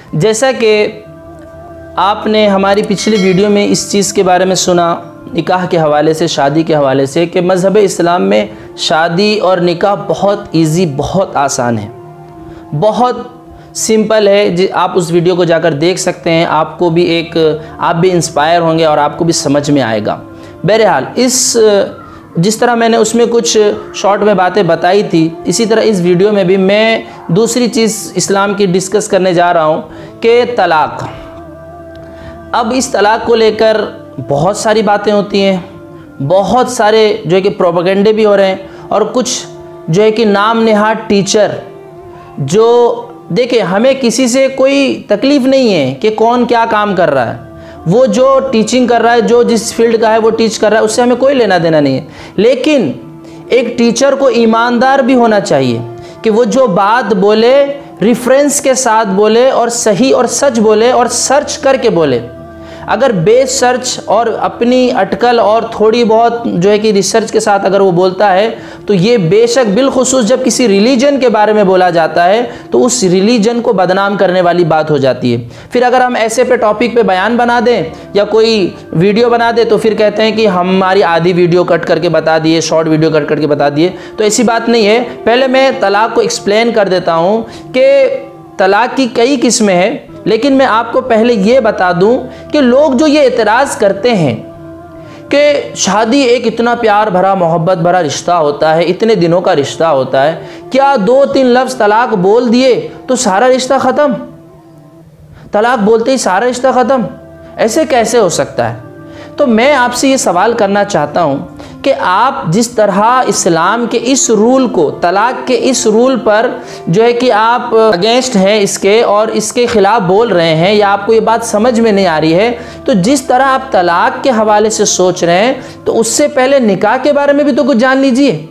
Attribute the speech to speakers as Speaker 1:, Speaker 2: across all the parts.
Speaker 1: जैसा कि आपने हमारी पिछली वीडियो में इस चीज़ के बारे में सुना, निकाह के हवाले से, शादी के हवाले से, कि मज़हब इस्लाम में शादी और निकाह बहुत इजी, बहुत आसान है, बहुत सिंपल है। आप उस वीडियो को जाकर देख सकते हैं, आपको भी आप भी इंस्पायर होंगे और आपको भी समझ में आएगा। बहरहाल जिस तरह मैंने उसमें कुछ शॉर्ट में बातें बताई थी, इसी तरह इस वीडियो में भी मैं दूसरी चीज़ इस्लाम की डिस्कस करने जा रहा हूँ कि तलाक़। अब इस तलाक़ को लेकर बहुत सारी बातें होती हैं, बहुत सारे जो है कि प्रोपेगेंडे भी हो रहे हैं, और कुछ जो है कि नाम नेहाद टीचर, जो देखिए हमें किसी से कोई तकलीफ़ नहीं है कि कौन क्या काम कर रहा है, वो जो टीचिंग कर रहा है, जो जिस फील्ड का है वो टीच कर रहा है, उससे हमें कोई लेना देना नहीं है। लेकिन एक टीचर को ईमानदार भी होना चाहिए कि वो जो बात बोले रेफरेंस के साथ बोले, और सही और सच बोले, और सर्च करके बोले। अगर बेस सर्च और अपनी अटकल और थोड़ी बहुत जो है कि रिसर्च के साथ अगर वो बोलता है, तो ये बेशक बिलखुसूस जब किसी रिलीजन के बारे में बोला जाता है तो उस रिलीजन को बदनाम करने वाली बात हो जाती है। फिर अगर हम ऐसे पे टॉपिक पे बयान बना दें या कोई वीडियो बना दे, तो फिर कहते हैं कि हमारी आधी वीडियो कट करके बता दिए, शॉर्ट वीडियो कट करके बता दिए। तो ऐसी बात नहीं है। पहले मैं तलाक़ को एक्सप्लेन कर देता हूँ कि तलाक़ की कई किस्में हैं, लेकिन मैं आपको पहले ये बता दूं कि लोग जो ये एतराज़ करते हैं कि शादी एक इतना प्यार भरा, मोहब्बत भरा रिश्ता होता है, इतने दिनों का रिश्ता होता है, क्या 2-3 लफ्ज़ तलाक़ बोल दिए तो सारा रिश्ता ख़त्म? तलाक़ बोलते ही सारा रिश्ता ख़त्म? ऐसे कैसे हो सकता है? तो मैं आपसे ये सवाल करना चाहता हूँ कि आप जिस तरह इस्लाम के इस रूल को, तलाक़ के इस रूल पर जो है कि आप अगेंस्ट हैं इसके और इसके ख़िलाफ़ बोल रहे हैं, या आपको ये बात समझ में नहीं आ रही है, तो जिस तरह आप तलाक़ के हवाले से सोच रहे हैं, तो उससे पहले निकाह के बारे में भी तो कुछ जान लीजिए।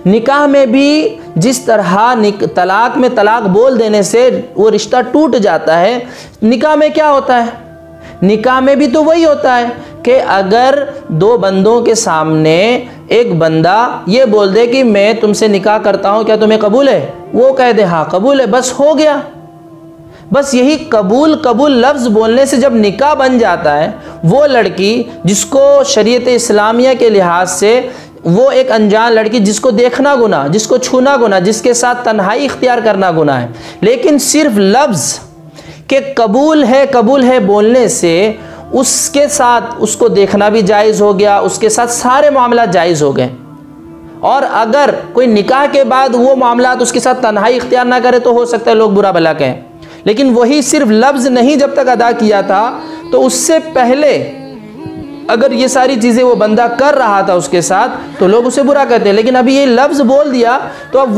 Speaker 1: निकाह में भी जिस तरह तलाक़ में तलाक़ बोल देने से वो रिश्ता टूट जाता है, निकाह में क्या होता है? निकाह में भी तो वही होता है कि अगर 2 बंदों के सामने एक बंदा ये बोल दे कि मैं तुमसे निकाह करता हूँ, क्या तुम्हें कबूल है? वो कह दे हाँ कबूल है, बस हो गया। बस यही कबूल कबूल लफ्ज़ बोलने से जब निकाह बन जाता है, वो लड़की जिसको शरीयत इस्लामिया के लिहाज से वो एक अनजान लड़की, जिसको देखना गुनाह, जिसको छूना गुनाह, जिसके साथ तन्हाई इख्तियार करना गुनाह है, लेकिन सिर्फ लफ्ज़ कि कबूल है बोलने से उसके साथ उसको देखना भी जायज़ हो गया, उसके साथ सारे मामला जायज़ हो गए। और अगर कोई निकाह के बाद वो मामलात उसके साथ तन्हाई इख्तियार ना करे तो हो सकता है लोग बुरा भला कहें, लेकिन वही सिर्फ लफ्ज़ नहीं जब तक अदा किया था, तो उससे पहले अगर ये सारी चीज़ें वो बंदा कर रहा था उसके साथ, तो लोग उसे बुरा कहते हैं। लेकिन अभी ये लफ्ज़ बोल दिया तो अब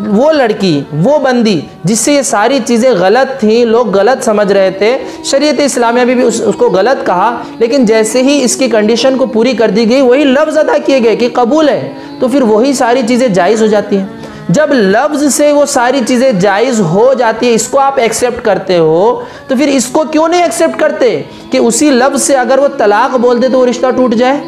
Speaker 1: वो लड़की, वो बंदी जिससे ये सारी चीज़ें गलत थी, लोग गलत समझ रहे थे, शरीयत इस्लामिया भी उसको गलत कहा, लेकिन जैसे ही इसकी कंडीशन को पूरी कर दी गई, वही लफ्ज़ अदा किए गए कि कबूल है, तो फिर वही सारी चीज़ें जायज़ हो जाती हैं। जब लफ्ज़ से वो सारी चीज़ें जायज़ हो जाती है, इसको आप एक्सेप्ट करते हो, तो फिर इसको क्यों नहीं एक्सेप्ट करते कि उसी लफ्ज़ से अगर वो तलाक़ बोल दे तो वो रिश्ता टूट जाए?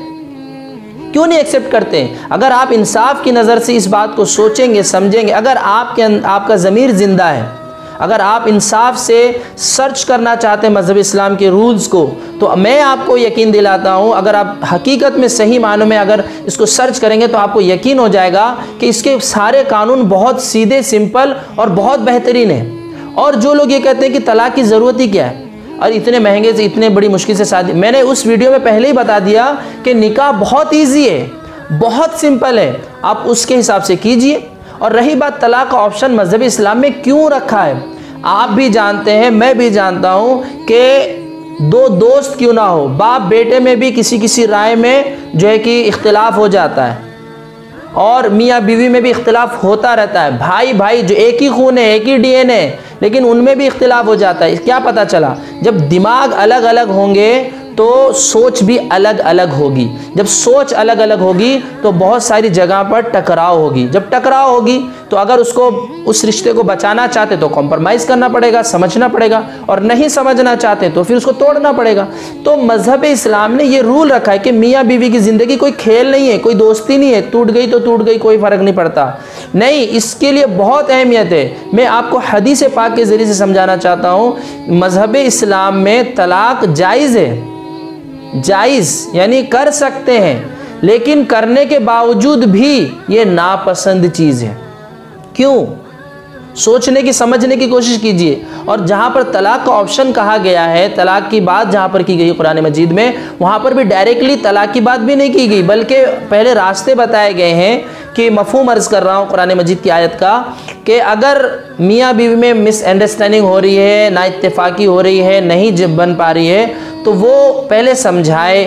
Speaker 1: क्यों नहीं एक्सेप्ट करते? अगर आप इंसाफ की नज़र से इस बात को सोचेंगे, समझेंगे, अगर आपका ज़मीर ज़िंदा है, अगर आप इंसाफ से सर्च करना चाहते हैं मज़हब इस्लाम के रूल्स को, तो मैं आपको यकीन दिलाता हूँ, अगर आप हकीकत में सही मानों में अगर इसको सर्च करेंगे तो आपको यकीन हो जाएगा कि इसके सारे कानून बहुत सीधे, सिंपल और बहुत बेहतरीन हैं। और जो लोग ये कहते हैं कि तलाक़ की ज़रूरत ही क्या है और इतने महंगे से, इतने बड़ी मुश्किल से शादी, मैंने उस वीडियो में पहले ही बता दिया कि निकाह बहुत ईजी है, बहुत सिंपल है, आप उसके हिसाब से कीजिए। और रही बात तलाक़ का ऑप्शन मज़हब इस्लाम में क्यों रखा है, आप भी जानते हैं, मैं भी जानता हूँ कि 2 दोस्त क्यों ना हो, बाप बेटे में भी किसी राय में जो है कि इख्तिलाफ हो जाता है, और मियाँ बीवी में भी इख्तिलाफ होता रहता है, भाई जो एक ही खून है, एक ही DNA, लेकिन उनमें भी इख्तिलाफ हो जाता है। क्या पता चला? जब दिमाग अलग अलग होंगे तो सोच भी अलग अलग होगी। जब सोच अलग अलग होगी तो बहुत सारी जगह पर टकराव होगी। जब टकराव होगी तो अगर उस रिश्ते को बचाना चाहते तो कॉम्प्रोमाइज़ करना पड़ेगा, समझना पड़ेगा, और नहीं समझना चाहते तो फिर उसको तोड़ना पड़ेगा। तो मज़हब इस्लाम ने ये रूल रखा है कि मियाँ बीवी की ज़िंदगी कोई खेल नहीं है, कोई दोस्ती नहीं है, टूट गई तो टूट गई, कोई फ़र्क नहीं पड़ता। नहीं, इसके लिए बहुत अहमियत है। मैं आपको हदीस पाक के ज़रिए से समझाना चाहता हूँ। मज़हब इस्लाम में तलाक जायज़ है, जायज़ यानी कर सकते हैं, लेकिन करने के बावजूद भी ये नापसंद चीज़ है। क्यों? सोचने की, समझने की कोशिश कीजिए। और जहाँ पर तलाक का ऑप्शन कहा गया है, तलाक की बात जहाँ पर की गई है कुरान मजीद में, वहाँ पर भी डायरेक्टली तलाक की बात भी नहीं की गई, बल्कि पहले रास्ते बताए गए हैं कि मफ़हूम अर्ज़ कर रहा हूँ कुरान मजीद की आयत का, कि अगर मियाँ बीवी में मिसअंडरस्टैंडिंग हो रही है, ना इत्तेफाकी हो रही है, नहीं जब बन पा रही है, तो वो पहले समझाए,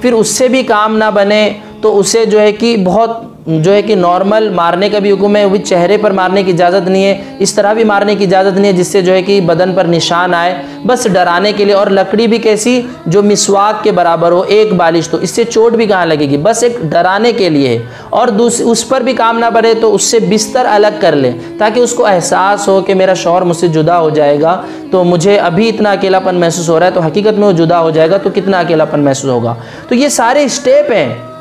Speaker 1: फिर उससे भी काम ना बने तो उसे जो है कि बहुत जो है कि नॉर्मल मारने का भी हुक्म है। वो भी चेहरे पर मारने की इजाज़त नहीं है, इस तरह भी मारने की इजाज़त नहीं है जिससे जो है कि बदन पर निशान आए, बस डराने के लिए। और लकड़ी भी कैसी, जो मिसवाक के बराबर हो, एक बालिश, तो इससे चोट भी कहाँ लगेगी, बस एक डराने के लिए है। और उस पर भी काम ना बढ़े तो उससे बिस्तर अलग कर ले, ताकि उसको एहसास हो कि मेरा शौहर मुझसे जुदा हो जाएगा तो मुझे अभी इतना अकेलापन महसूस हो रहा है, तो हकीकत में वो जुदा हो जाएगा तो कितना अकेलापन महसूस होगा। तो ये सारे स्टेप हैं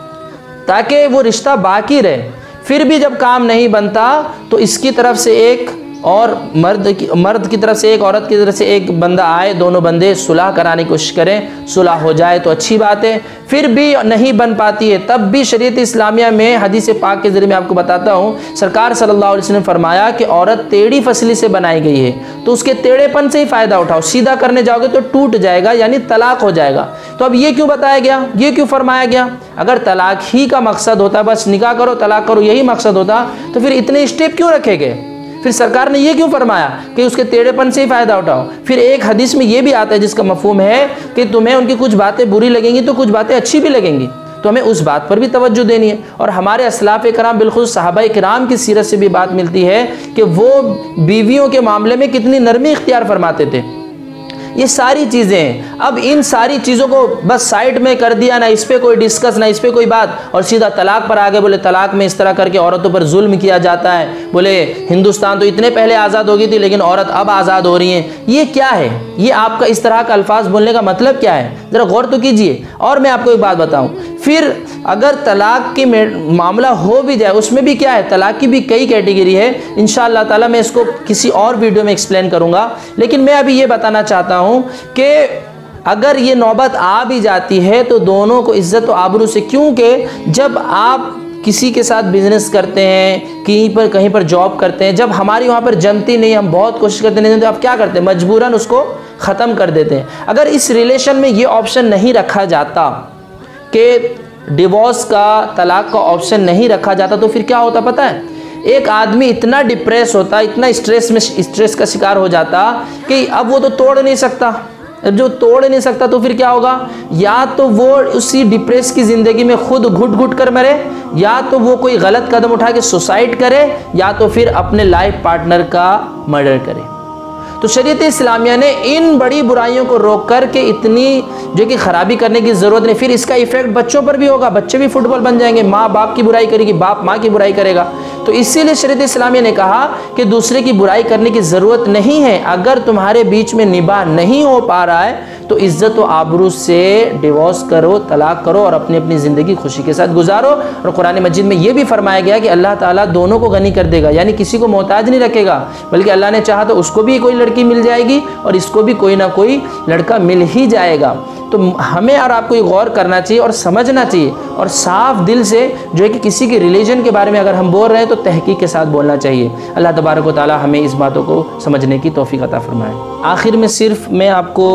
Speaker 1: ताकि वो रिश्ता बाकी रहे। फिर भी जब काम नहीं बनता तो इसकी तरफ से एक और मर्द की तरफ से एक, औरत की तरफ से एक बंदा आए, दोनों बंदे सुलह कराने की कोशिश करें, सुलह हो जाए तो अच्छी बात है। फिर भी नहीं बन पाती है, तब भी शरीयत इस्लामिया में हदीस पाक के ज़रिए मैं आपको बताता हूँ, सरकार सल्लल्लाहु अलैहि वसल्लम ने फरमाया कि औरत टेढ़ी फसली से बनाई गई है, तो उसके टेढ़ेपन से ही फ़ायदा उठाओ। सीधा करने जाओगे तो टूट जाएगा, यानी तलाक हो जाएगा। तो अब ये क्यों बताया गया, ये क्यों फरमाया गया? अगर तलाक ही का मकसद होता, बस निकाह करो तलाक करो, यही मकसद होता, तो फिर इतने स्टेप क्यों रखे गए? फिर सरकार ने ये क्यों फरमाया कि उसके टेढ़ेपन से ही फ़ायदा उठाओ? फिर एक हदीस में ये भी आता है जिसका मफहूम है कि तुम्हें उनकी कुछ बातें बुरी लगेंगी तो कुछ बातें अच्छी भी लगेंगी, तो हमें उस बात पर भी तवज्जो देनी है। और हमारे असलाफ़ किराम, बिल्कुल सहाबा किराम की सीरत से भी बात मिलती है कि वो बीवियों के मामले में कितनी नरमी इख्तियार फरमाते थे। ये सारी चीज़ें हैं। अब इन सारी चीज़ों को बस साइड में कर दिया, ना इस पे कोई डिस्कस, ना इस पे कोई बात, और सीधा तलाक पर आ गए। बोले तलाक में इस तरह करके औरतों पर जुल्म किया जाता है। बोले हिंदुस्तान तो इतने पहले आज़ाद हो गई थी लेकिन औरत अब आज़ाद हो रही हैं। ये क्या है? ये आपका इस तरह का अल्फाज बोलने का मतलब क्या है? ज़रा गौर तो कीजिए। और मैं आपको एक बात बताऊँ, फिर अगर तलाक की मामला हो भी जाए, उसमें भी क्या है, तलाक की भी कई कैटेगरी है। इंशाअल्लाह ताला मैं इसको किसी और वीडियो में एक्सप्लेन करूँगा। लेकिन मैं अभी ये बताना चाहता हूँ कि अगर ये नौबत आ भी जाती है तो दोनों को इज्जत और आबरू से, क्योंकि जब आप किसी के साथ बिजनेस करते हैं, कहीं पर जॉब करते हैं, जब हमारी वहाँ पर जमती नहीं, हम बहुत कोशिश करते नहीं, तो आप क्या करते हैं, मजबूरन उसको ख़त्म कर देते हैं। अगर इस रिलेशन में ये ऑप्शन नहीं रखा जाता कि डिवोर्स का, तलाक का ऑप्शन नहीं रखा जाता, तो फिर क्या होता पता है? एक आदमी इतना डिप्रेस होता, इतना स्ट्रेस का शिकार हो जाता कि अब वो तो तोड़ नहीं सकता। जो तोड़ नहीं सकता तो फिर क्या होगा? या तो वो उसी डिप्रेस की ज़िंदगी में खुद घुट घुट कर मरे, या तो वो कोई गलत कदम उठा के सुसाइड करे, या तो फिर अपने लाइफ पार्टनर का मर्डर करे। तो शरीयत इस्लामिया ने इन बड़ी बुराइयों को रोक कर के इतनी जो कि ख़राबी करने की ज़रूरत नहीं। फिर इसका इफेक्ट बच्चों पर भी होगा, बच्चे भी फुटबॉल बन जाएंगे, माँ बाप की बुराई करेगी, बाप माँ की बुराई करेगा। तो इसीलिए शरीयत इस्लामिया ने कहा कि दूसरे की बुराई करने की ज़रूरत नहीं है। अगर तुम्हारे बीच में निबाह नहीं हो पा रहा है तो इज़्ज़त व आबरू से डिवोर्स करो, तलाक करो और अपनी अपनी ज़िंदगी खुशी के साथ गुजारो। और कुरान मजीद में ये भी फरमाया गया कि अल्लाह ताला दोनों को गनी कर देगा, यानी किसी को मोहताज नहीं रखेगा, बल्कि अल्लाह ने चाहा तो उसको भी कोई लड़की मिल जाएगी और इसको भी कोई ना कोई लड़का मिल ही जाएगा। तो हमें और आपको ये गौर करना चाहिए और समझना चाहिए, और साफ दिल से जो है कि किसी के रिलीजन के बारे में अगर हम बोल रहे हैं तो तहकीक के साथ बोलना चाहिए। अल्लाह तबारक व तआला हमें इस बातों को समझने की तौफीक अता फरमाए। आखिर में सिर्फ मैं आपको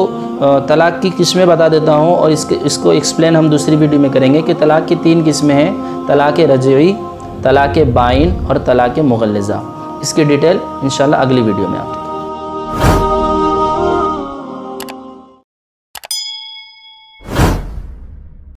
Speaker 1: तलाक़ की किस्में बता देता हूँ, और इसको एक्सप्लेन हम दूसरी वीडियो में करेंगे कि तलाक़ की 3 किस्में हैं: तलाक़ रजई, तलाक़ बाइन और तलाक़ मुग़ल्लिज़ा। इसकी डिटेल इंशाल्लाह अगली वीडियो में आती है।